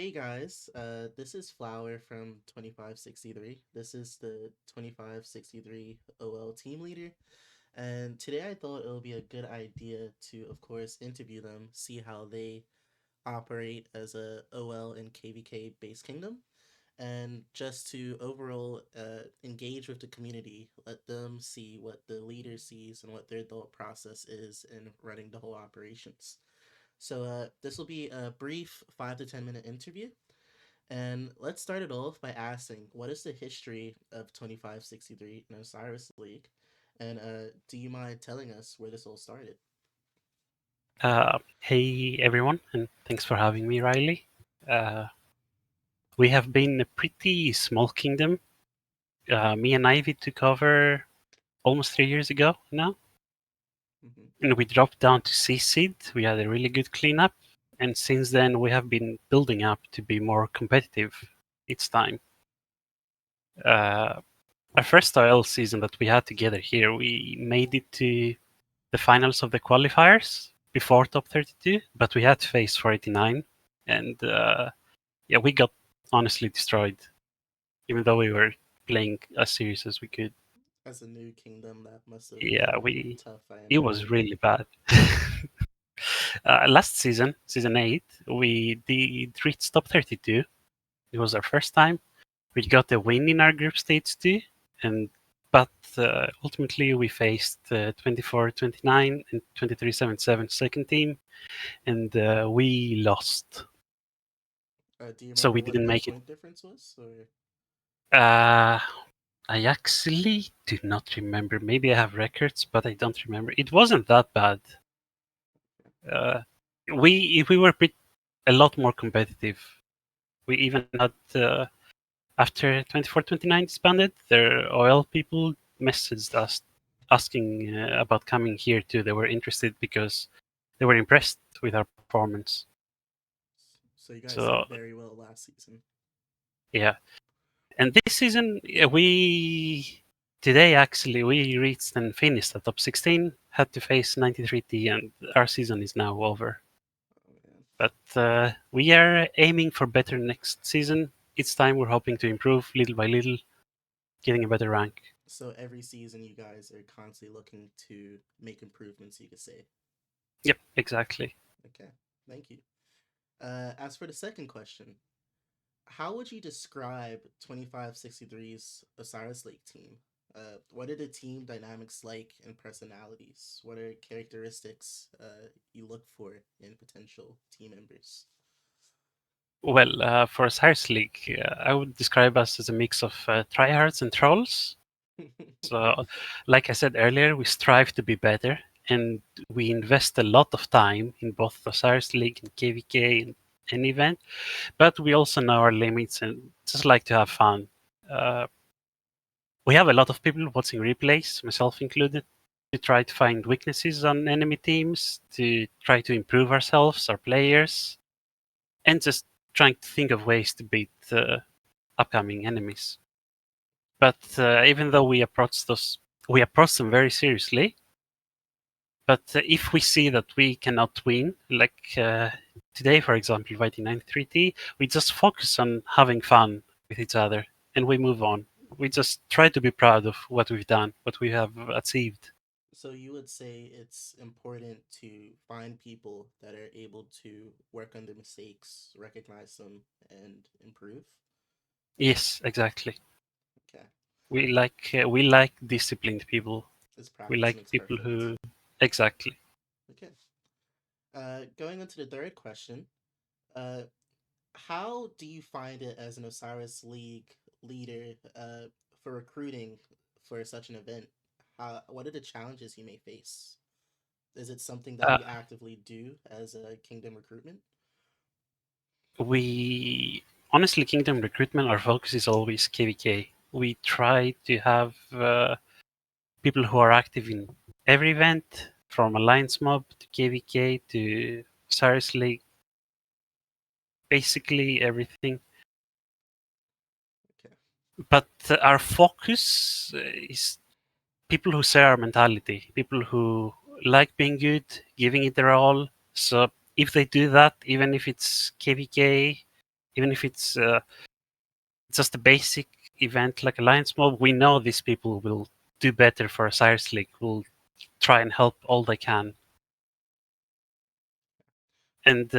Hey guys, this is Flower from 2563. This is the 2563 OL team leader. And today I thought it would be a good idea to, of course, interview them, see how they operate as a OL and KVK base kingdom, and just to overall engage with the community, let them see what the leader sees and what their thought process is in running the whole operations. So this will be a brief 5 to 10 minute interview, and let's start it off by asking, what is the history of 2563 in Osiris League? And do you mind telling us where this all started? Hey everyone, and thanks for having me, Riley. Uh, we have been a pretty small kingdom. Me and Ivy took over almost 3 years ago now, Mm-hmm. and we dropped down to C seed. We had a really good cleanup, and since then we have been building up to be more competitive each time. Uh, our first OL season that we had together here, we made it to the finals of the qualifiers before top 32, but we had to face 489, and yeah, we got honestly destroyed, even though we were playing as serious as we could. As a new kingdom, that must have Yeah, been we tough, I it was imagine. really bad. Last season, season 8, we did reach top 32. It was our first time. We got a win in our group stage too, and but ultimately we faced 24-29 and 23-77 second team, and we lost. Do you So remember we what didn't the make it. point difference was? Or Uh, I actually do not remember. Maybe I have records, but I don't remember. It wasn't that bad. Uh, we were a lot more competitive. We even had after 24-29 disbanded, their OL people messaged us asking about coming here too. They were interested because they were impressed with our performance. so you guys So did very well last season. yeah, and this season we today actually we reached and finished at top 16. Had to face 93T, and our season is now over. Oh man. But we are aiming for better next season. Each time we're hoping to improve little by little, getting a better rank. So every season you guys are constantly looking to make improvements, you could say. Yep, exactly. Okay, thank you. As for the second question, how would you describe 2563's Osiris Lake team? What are the team dynamics like and personalities? What are characteristics you look for in potential team members? Well, for Osiris League, I would describe us as a mix of tryhards and trolls. So, like I said earlier, we strive to be better, and we invest a lot of time in both Osiris League and KVK and any event. But we also know our limits and just like to have fun. Uh, we have a lot of people watching replays, myself included, to try to find weaknesses on enemy teams, to try to improve ourselves, our players, and just trying to think of ways to beat upcoming enemies. But even though we approach them very seriously. But if we see that we cannot win, like today, for example, fighting 93T, we just focus on having fun with each other and we move on. We just try to be proud of what we've done, what we have achieved. So you would say it's important to find people that are able to work on their mistakes, recognize them, and improve. Yes, exactly. Okay, We like disciplined people. this We practice like makes people perfect. who exactly. Okay. Going into the third question, uh, how do you find it as an Osiris League leader for recruiting for such an event? What are the challenges you may face? Is it something that Uh, you actively do as a Kingdom recruitment? we honestly, Kingdom recruitment, our focus is always KVK. We try to have people who are active in every event, from Alliance Mob to KVK to Cyrus League, basically everything. Okay. But our focus is people who share our mentality, people who like being good, giving it their all. So if they do that, even if it's KVK, even if it's just a basic event like Alliance Mob, we know these people will do better for Osiris League, will try and help all they can. And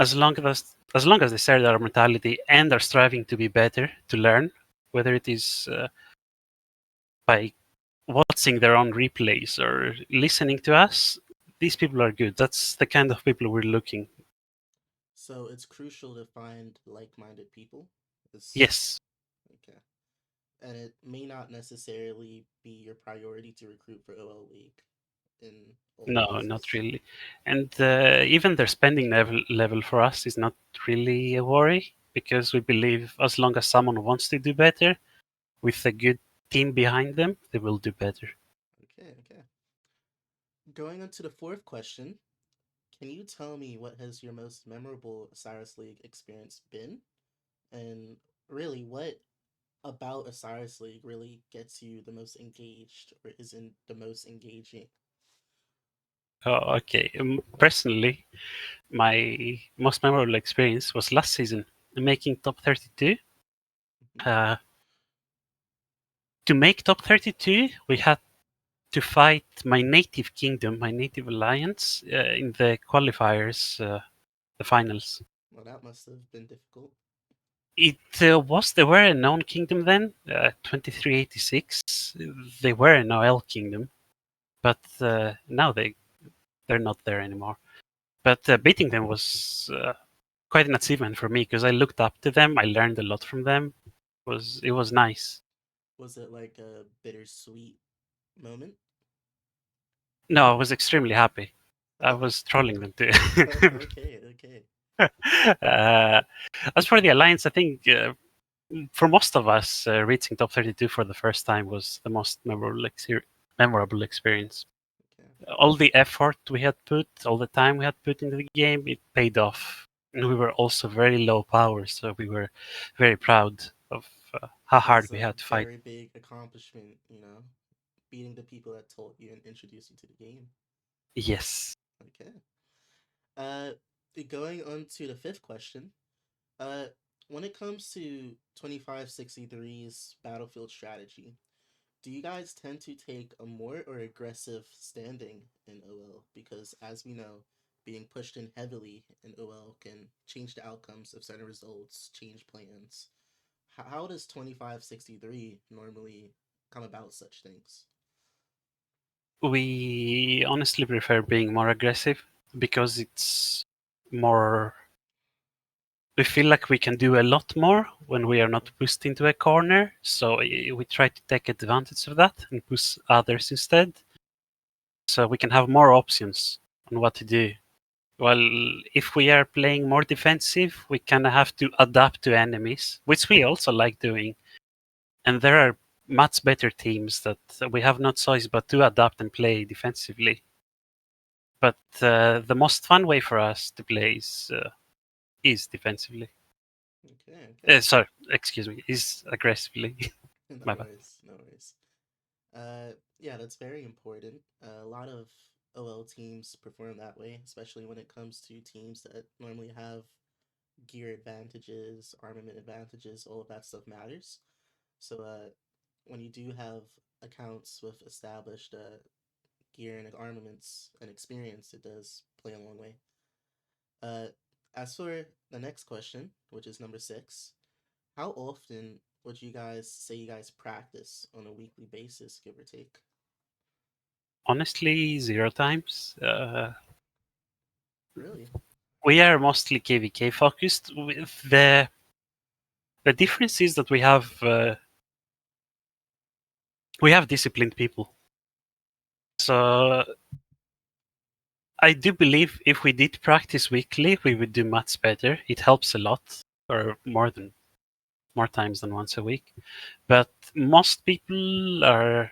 as long as they share their mentality and are striving to be better, to learn, whether it is by watching their own replays or listening to us, these people are good. That's the kind of people we're looking. So it's crucial to find like-minded people. Is Yes, okay, and it may not necessarily be your priority to recruit for OL League in all no, not cases. really. And even their spending level for us is not really a worry because we believe as long as someone wants to do better with a good team behind them, they will do better. Okay, okay. Going on to the fourth question, can you tell me what has your most memorable Osiris League experience been? And really, what about Osiris League really gets you the most engaged or isn't the most engaging? Oh, okay. Personally, my most memorable experience was last season making top 32. Mm-hmm. Uh, to make top 32, we had to fight my native kingdom, my native alliance, in the qualifiers, the finals. Well, that must have been difficult. They were a known kingdom then, 2386. They were an OL kingdom, but now they're not there anymore. But beating them was quite an achievement for me because I looked up to them. I learned a lot from them. It was nice. Was it like a bittersweet moment? No, I was extremely happy. I Oh, was trolling them too. okay, okay. uh, as for the alliance, I think for most of us, reaching top 32 for the first time was the most memorable experience. Okay. All the effort we had put, all the time we had put into the game, it paid off. And we were also very low power, so we were very proud of how hard That's we a had to fight. very big accomplishment, you know, beating the people that taught you and introduced you to the game. Yes. Okay. Uh, going on to the fifth question. Uh, when it comes to 2563's battlefield strategy, do you guys tend to take a more or aggressive standing in OL? Because as we know, being pushed in heavily in OL can change the outcomes of certain results, change plans. How does 2563 normally come about such things? We honestly prefer being more aggressive because it's more. We feel like we can do a lot more when we are Okay. not pushed into a corner. So we try to take advantage of that and push others instead. So we can have more options on what to do. Well, if we are playing more defensive, we kind of have to adapt to enemies, which we also like doing. And there are much better teams that we have no choice but to adapt and play defensively. But the most fun way for us to play is defensively. Okay, okay. Sorry, excuse me, is aggressively. No My bad. worries, no worries. Yeah, that's very important. A lot of OL teams perform that way, especially when it comes to teams that normally have gear advantages, armament advantages, all of that stuff matters. So, when you do have accounts with established gear and armaments and experience, it does play a long way. Uh, as for the next question, which is number six, how often would you guys say you guys practice on a weekly basis, give or take? Honestly, zero times. Really? We are mostly KVK focused. With the difference is that we have disciplined people. So I do believe if we did practice weekly, we would do much better. It helps a lot, or more times than once a week. But most people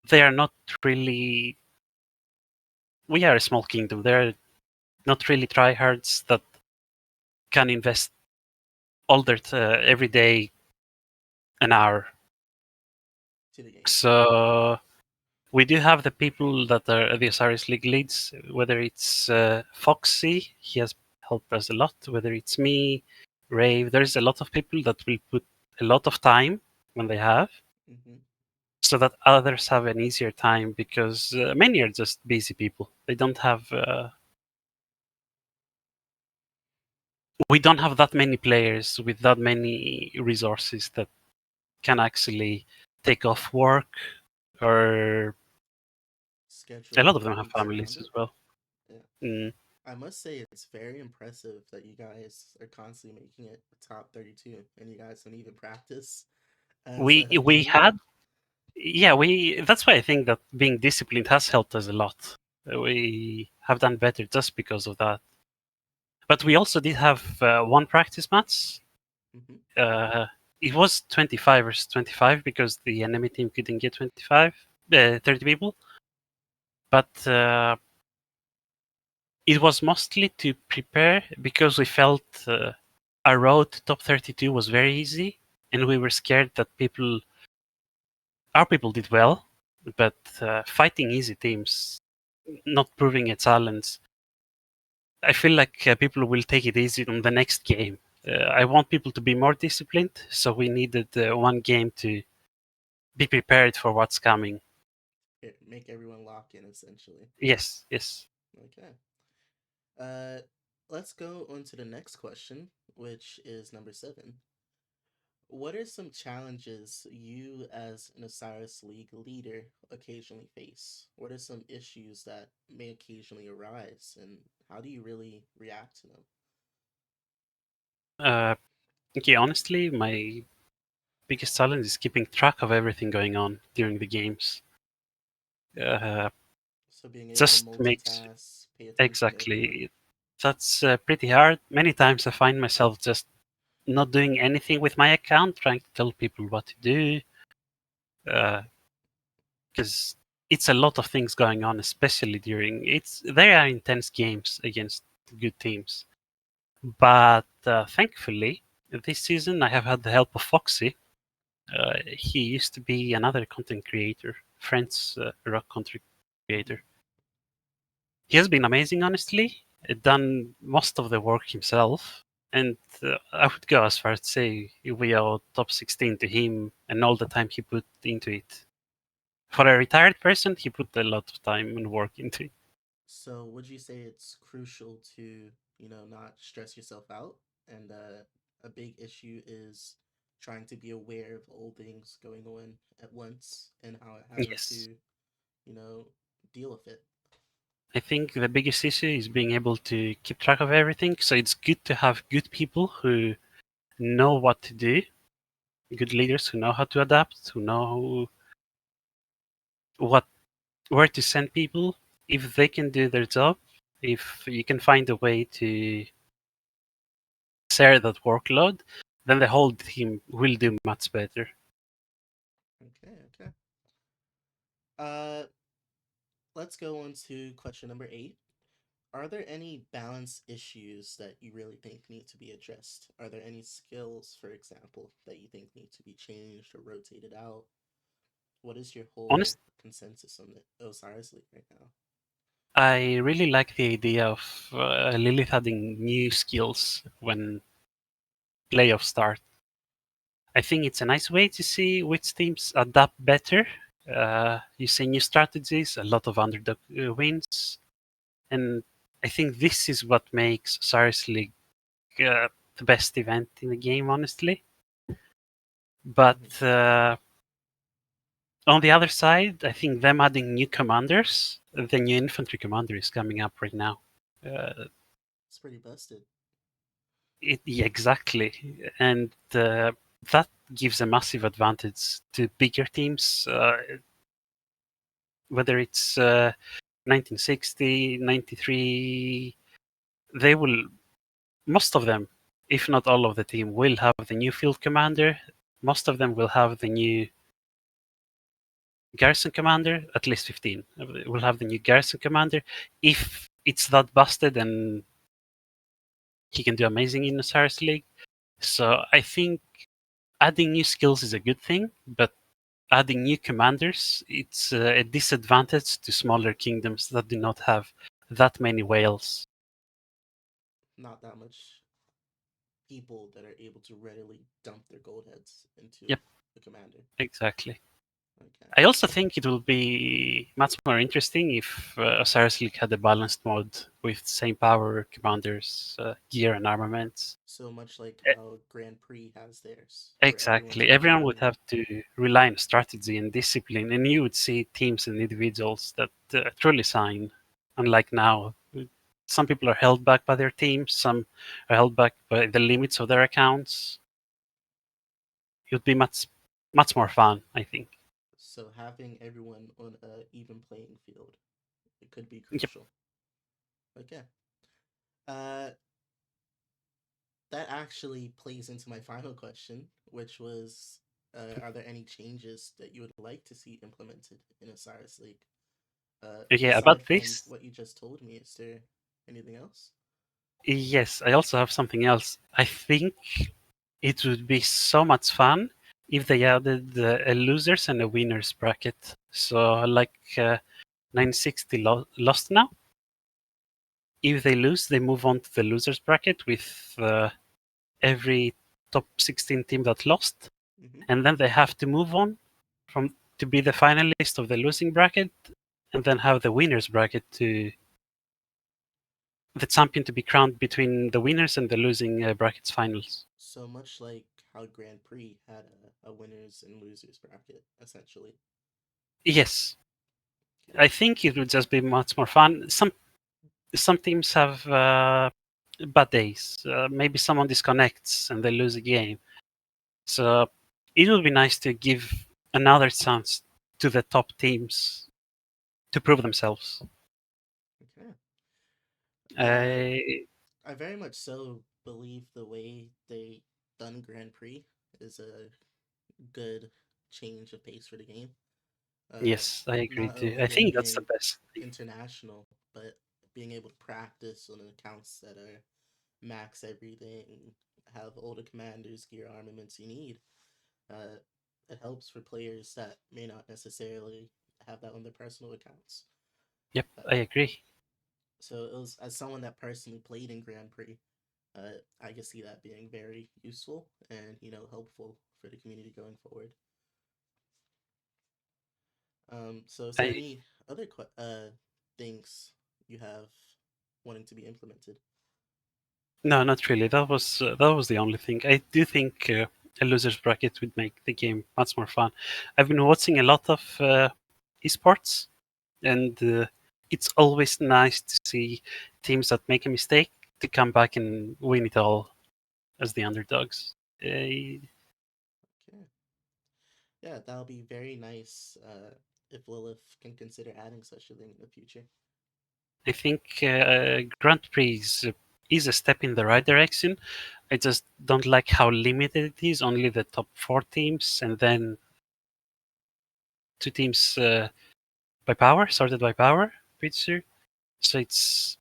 they are not really. We are a small kingdom. They're not really tryhards that can invest all their every day an hour. To the game. So we do have the people that are the Osiris League leads, whether it's Foxy, he helped us a lot. Whether it's me, Rave, there's a lot of people that will put a lot of time when they have, Hmm. so that others have an easier time because many are just busy people. They don't have. We don't have that many players with that many resources that can actually take off work, or a Schedule lot of them have things families around as it. well. Yeah. Mm. I must say it's very impressive that you guys are constantly making it top 32 and you guys don't even practice as We a we team. had Yeah, we. That's why I think that being disciplined has helped us a lot. We have done better just because of that. But we also did have one practice match. Hmm. Uh, it was 25 versus 25 because the enemy team couldn't get 30 people. But it was mostly to prepare because we felt our road to top 32 was very easy, and we were scared that our people did well, but fighting easy teams, not proving a challenge. I feel like people will take it easy on the next game. I want people to be more disciplined, so we needed one game to be prepared for what's coming. Make everyone lock in essentially. Yes, yes. Okay. Uh, let's go on to the next question, which is number 7. What are some challenges you, as an Osiris League leader, occasionally face? What are some issues that may occasionally arise, and how do you really react to them? Uh, okay, honestly, my biggest challenge is keeping track of everything going on during the games. Uh, So, being able to just makes multitask, pay attention to everyone. exactly that's pretty hard. Many times I find myself just not doing anything with my account, trying to tell people what to do. Because it's a lot of things going on, especially during it's they are intense games against good teams. But thankfully, this season I have had the help of Foxy. He used to be another content creator, French rock content Hmm. creator. He has been amazing, honestly. Done most of the work himself, and I would go as far as to say we owe top 16 to him and all the time he put into it. For a retired person, he put a lot of time and work into it. So, would you say it's crucial to, not stress yourself out? And a big issue is trying to be aware of all things going on at once and having to, Yes. deal with it. I think the biggest issue is being able to keep track of everything. So it's good to have good people who know what to do, good leaders who know how to adapt, who know what where to send people if they can do their job. If you can find a way to share that workload, then the whole team will do much better. Okay, okay. Uh, let's go on to question number 8. Are there any balance issues that you really think need to be addressed? Are there any skills, for example, that you think need to be changed or rotated out? What is your whole Honest, consensus on the Osiris League right now? I really like the idea of Lilith adding new skills when playoffs start. I think it's a nice way to see which teams adapt better. You see new strategies, a lot of underdog wins, and I think this is what makes Cyrus League the best event in the game, honestly. But Hmm. on the other side, I think them adding new commanders, the new infantry commander is coming up right now. Uh, It's pretty busted. yeah, exactly, and that gives a massive advantage to bigger teams. Whether it's 1960, 93, they will, most of them, if not all of the team, will have the new field commander. Most of them will have the new garrison commander, at least 15 will have the new garrison commander. If it's that busted, then he can do amazing in the Osiris League. So I think adding new skills is a good thing, but adding new commanders, it's a disadvantage to smaller kingdoms that do not have that many whales. not that much people that are able to readily dump their gold heads into Yep, the commander. exactly. Okay. I also think it will be much more interesting if Osiris League had a balanced mode with same power commanders, gear, and armaments. So much like E- how Grand Prix has theirs, where everyone's Exactly. Everyone would contributing. have to rely on strategy and discipline, and you would see teams and individuals that truly shine. Unlike now, some people are held back by their teams, some are held back by the limits of their accounts. It would be much more fun, I think. So having everyone on a even playing field, it could be Yep. crucial. Okay. Uh, that actually plays into my final question, which was, are there any changes that you would like to see implemented in Osiris League? Yeah, Aside about from this, what you just told me, is there anything else? yes, I also have something else. I think it would be so much fun if they added a losers and a winners bracket. So, like 960 lost now. If they lose, they move on to the losers bracket with every top 16 team that lost, Mm-hmm. and then they have to move on from to be the finalist of the losing bracket, and then have the winners bracket to the champion to be crowned between the winners and the losing brackets finals. So much like how Grand Prix had a winners and losers bracket, essentially. Yes, Okay. I think it would just be much more fun. Some teams have bad days. Maybe someone disconnects and they lose a game. So it would be nice to give another chance to the top teams to prove themselves. Okay. Uh, I I very much so believe the way they done Grand Prix is a good change of pace for the game. Uh, Yes, I agree Not too. only I them think that's the being best thing. international, but being able to practice on accounts that are max everything, have all the commanders, gear, armaments you need. Uh, it helps for players that may not necessarily have that on their personal accounts. Yep, I Uh, agree. so it was as someone that personally played in Grand Prix, I can see that being very useful and helpful for the community going forward. So is there I any other things you have wanting to be implemented? No, not really. That was the only thing. I do think a losers bracket would make the game much more fun. I've been watching a lot of esports, and it's always nice to see teams that make a mistake to come back and win it all as the underdogs. I Okay, yeah, that'll be very nice if Lilith can consider adding such a thing in the future. I think Grand Prix is a step in the right direction. I just don't like how limited it is. Only the top four teams, and then two teams by power, sorted by power, pretty sure. So it's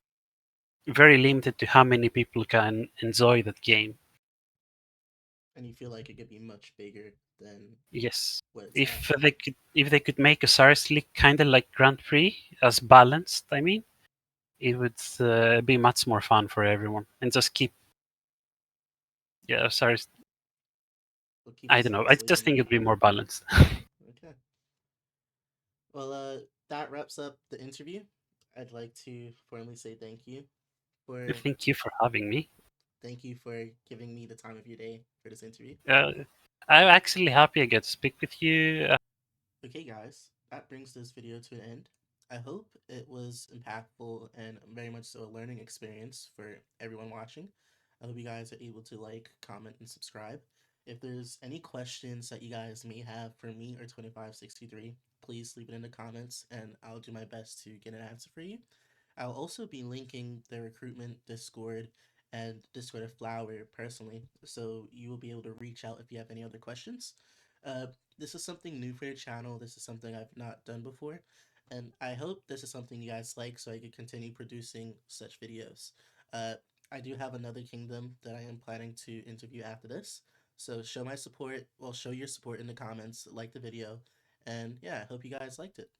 very limited to how many people can enjoy that game. And you feel like it could be much bigger than Yes, what it's at. if they could make a Osiris League kind of like Grand Prix as balanced, I mean, it would be much more fun for everyone and just keep Osiris. We'll keep I don't know. I Osiris League just in the think it'd be background. more balanced. Okay. Well, that wraps up the interview. I'd like to formally say thank you for Thank you for having me. giving me the time of your day for this interview. Uh, I'm actually happy I get to speak with you. Okay, guys, that brings this video to an end. I hope it was impactful and very much so a learning experience for everyone watching. I hope you guys are able to like, comment, and subscribe. If there's any questions that you guys may have for me or 2563, please leave it in the comments and I'll do my best to get an answer for you. I'll also be linking the recruitment Discord and Discord of Flower personally, so you will be able to reach out if you have any other questions. Uh, this is something new for your channel. This is something I've not done before, and I hope this is something you guys like, so I can continue producing such videos. Uh, I do have another kingdom that I am planning to interview after this, so show my support. Well, show your support in the comments, like the video, and yeah, I hope you guys liked it.